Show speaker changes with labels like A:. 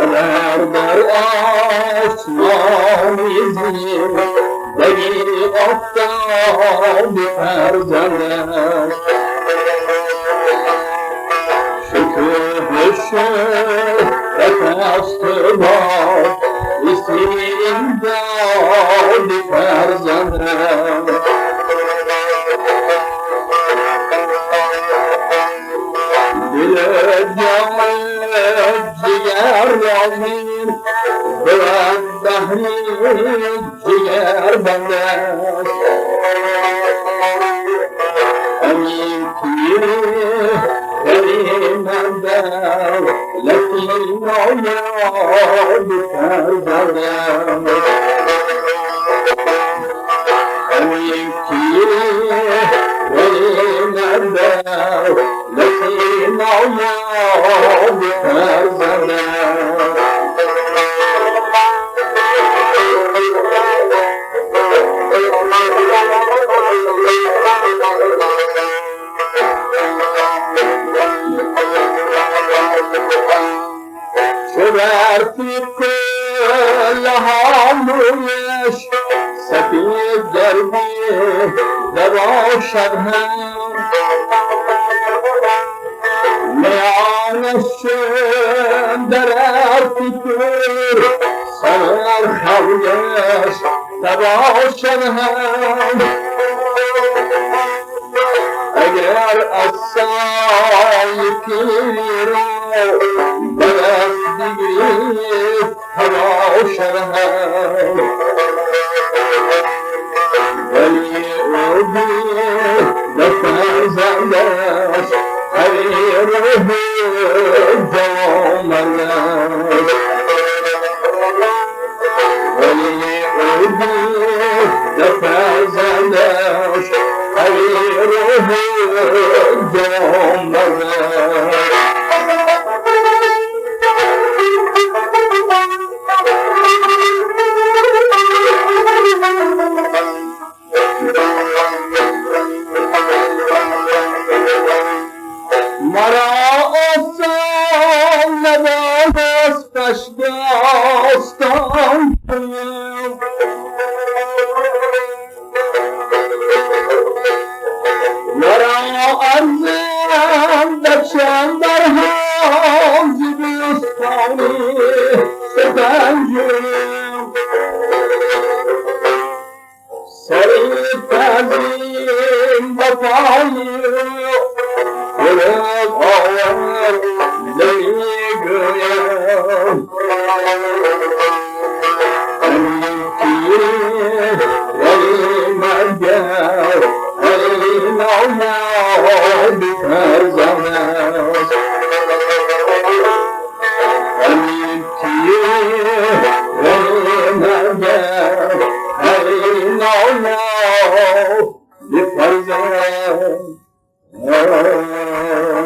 A: اگر در آسمان زیر دری آفتاب فرزندش شکوه است با اسیم داد فرزندش دل جگر را میر بود بحری جگر بندست امین پیری کریمندم لطین آیاد فرزندم امین پیری کریمندم لطین آیاد فرزندم شبرتی کلها مویش سفید گرمی نباشد هم میانش در ارتکور سر خویش نباشد هم اگر از سای پیری رو دست بگیری تباشد هم ولی او به فرزندش حریر جوامردش ولی او به فرزندش حریر جوامردش مرا آسان ندانست پشت داستان کنم مرا ارزم دچم در هم زبستانی سپنجم سری تزیم بپایی Kırık ağlar neyi görüyorum Emkiri elime gel Elin alma biter zaman Emkiri elime gel Elin alma biter zaman Oh